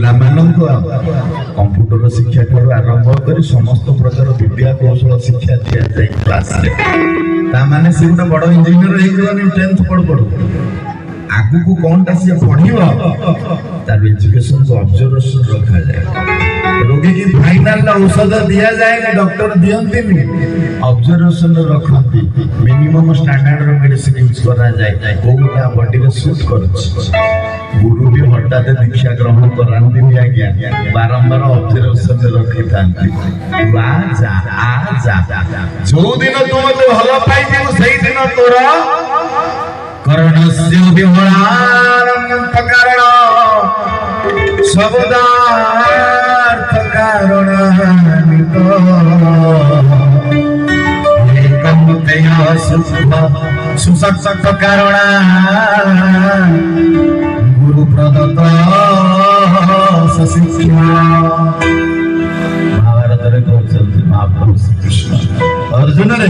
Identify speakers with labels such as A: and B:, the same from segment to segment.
A: ପିଲାମାନଙ୍କୁ କମ୍ପ୍ୟୁଟର ଶିକ୍ଷା ଠାରୁ ଆରମ୍ଭ କରି ସମସ୍ତ ପ୍ରକାର ବିଦ୍ୟା କୌଶଳ ଶିକ୍ଷା ଦିଆଯାଏ କ୍ଲାସରେ। ତାମାନେ ସେ ଗୋଟେ ବଡ ଇଞ୍ଜିନିୟର ହେଇଯିବନି 10th ପଢୁ ଆଗକୁ କଣଟା ସିଏ ପଢିବ ତାର ଏଜୁକେସନକୁ ଅବଜରଭେସନ ରଖାଯାଏ। ରୋଗୀ କି ଫାଇନାଲ ଔଷଧ ଦିଆଯାଏନି, ଡକ୍ଟର ଦିଅନ୍ତିନି, ଅବଜରଭେସନ ରଖନ୍ତି। ମିନିମମ୍ ଷ୍ଟାଣ୍ଡାର୍ଡର ମେଡିସିନ ୟୁଜ କରାଯାଏ, କୋଉଟା ବଡିରେ ସୁଟ୍ କରୁଛି। ଗୁରୁ ବି ହଠାତ୍ ଦୀକ୍ଷା ଗ୍ରହଣ କରାନ୍ତିନି ଆଜ୍ଞା, ବାରମ୍ବାର ଅବଜରଭେସନ ରଖିଥାନ୍ତି। ଯୋଉ ଦିନ ତୁ ମତେ ଭଲ ପାଇଯିବୁ ସେଇଦିନ ତୋର କର୍ଣ୍ଣସ୍ୟ ବିହଳାରମ୍ଭ କାରଣ ସବଦାର୍ଥ କାରଣାନିତ ଏକଂ ତେୟ ସୁସକ୍ତ କାରଣା ଗୁରୁ ପ୍ରଦତ୍ତ ଶିକ୍ଷା। ମହାଭାରତରେ କହୁଛନ୍ତି ମହାପ୍ରଭୁ ଶ୍ରୀକୃଷ୍ଣ ଅର୍ଜୁନରେ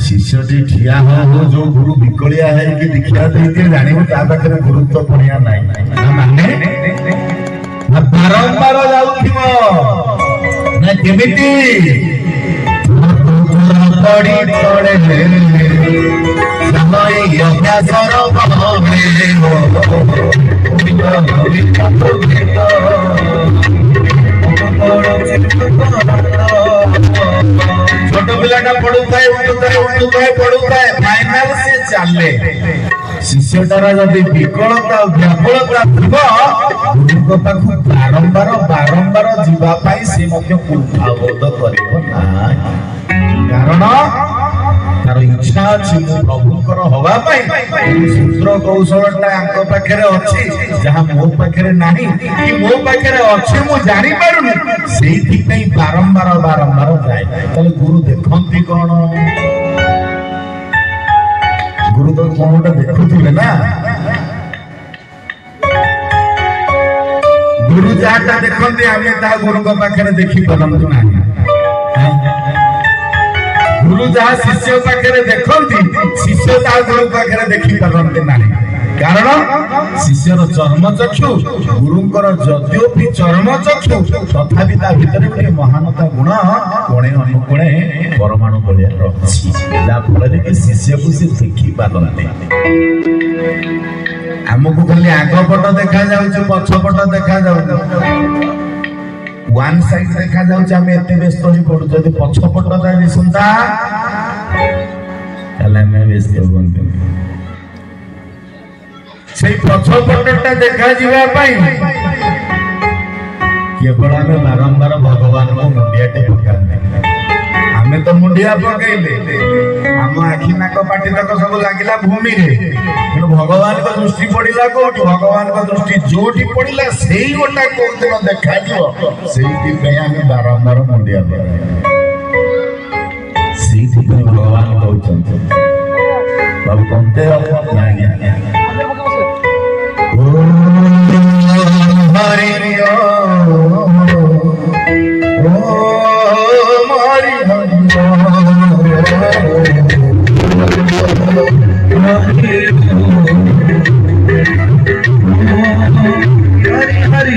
A: ଶିଷ୍ୟଟି ଠିଆ ହଉ ଯୋଉ ଗୁରୁ ବିକଳିଆ ହେଇକି ଦୀକ୍ଷା ଦେଇକି ଜାଣିବୁ ତା ପାଖରେ ଗୁରୁତ୍ୱ ପଡିଆ ନାହିଁ। ମାନେ ବାରମ୍ବାର ଯାଉଥିବ ନା କେମିତି ପଡି ପଡେ ଅଭ୍ୟାସର ছোট পিলাটা পড়ুଥାଏ উঠুଥାଏ পড়ুଥାଏ ফাইনাল সে চালে। শিষ্যটার যদি বিকলতা ব্যাকুলতা থিব গুরুଙ୍କ ପାଖକୁ ବାରମ୍ବାର ଯିବା ପାଇଁ ସେ ମଧ୍ୟ କୁଣ୍ଠାବୋଧ କରିବ ନାହିଁ। କାରଣ ତାର ଇଚ୍ଛା ଅଛି ମୁଁ ପ୍ରଭୁଙ୍କର ହବା ପାଇଁ ସୂତ୍ର କୌଶଳଟା ଆଙ୍କ ପାଖରେ ଅଛି ଯାହା ମୋ ପାଖରେ ନାହିଁ, କି ମୋ ପାଖରେ ଅଛି ମୁଁ ଜାଣିପାରୁନି, ସେଇଥିପାଇଁ ବାରମ୍ବାର ଯାଏ। ତାହେଲେ ଗୁରୁ ଦେଖନ୍ତି କଣ? ଗୁରୁ ତ କଣ ଗୋଟେ ଦେଖୁଥିଲେ ନା। ଗୁରୁ ଯାହାଟା ଦେଖନ୍ତି ଆମେ ତାହା ଗୁରୁଙ୍କ ପାଖରେ ଦେଖିପାରନ୍ତୁ ନାହିଁ। ଗୁରୁ ଯାହା ଶିଷ୍ୟ ପାଖରେ ଦେଖନ୍ତି ଶିଷ୍ୟ ତାହା ଗୁରୁ ପାଖରେ ଦେଖିପାରନ୍ତି ନାହିଁ। କାରଣ ଶିଷ୍ୟର ଚର୍ମଚକ୍ଷୁ ଗୁରୁଙ୍କର ଯଦିଓ ବି ଚର୍ମଚକ୍ଷୁ ତଥାପି ତା ଭିତରେ ଗୋଟେ ମହାନତା ଗୁଣ କୋଣେ ଅନୁକୋଣେ ପରମାଣୁ ଭଳିଆ ରହିଛି, ଯାହା ଫଳରେ କି ଶିଷ୍ୟକୁ ସେ ଦେଖିପାରନ୍ତି। ଆମକୁ ଖାଲି ଆଗ ପଟ ଦେଖାଯାଉଛି, ପଛପଟ ଦେଖାଯାଉଛି, ୱାନ୍ ସାଇଡ୍ ଦେଖାଯାଉଛି, ଆମେ ଏତେ ବ୍ୟସ୍ତ ହେଇ ପଡୁଛୁ। ଯଦି ପଛପଟଟା ଦିଶନ୍ତା ତାହେଲେ ଆମେ ବ୍ୟସ୍ତ ହୁଅନ୍ତୁ। ସେଇ ପଛପଟଟା ଦେଖାଯିବା ପାଇଁ କେବଳ ଆମେ ବାରମ୍ବାର ଭଗବାନଙ୍କୁ ମୁଣ୍ଡିଆଟେ ପକାନ୍ତି। ଆମେ ତ ମୁଣ୍ଡିଆ ପକେଇଲେ ଆମ ଆଖି ନାକ ପାଟି ତକ ସବୁ ଲାଗିଲା ଭୂମିରେ, କିନ୍ତୁ ଭଗବାନଙ୍କ ଦୃଷ୍ଟି ପଡିଲା କୋଉଠି? ଭଗବାନଙ୍କ ଦୃଷ୍ଟି ଯୋଉଠି ପଡିଲା ସେଇ ଗୋଟା କୋଉ ଦିନ ଦେଖାଯିବ, ସେଇଥିପାଇଁ ଆମେ ବାରମ୍ବାର ମୁଣ୍ଡିଆ ପକାଉ। ସେଇଥିପାଇଁ ଭଗବାନ କହୁଛନ୍ତି ବାବୁ କହତେ ହରି हरि हरि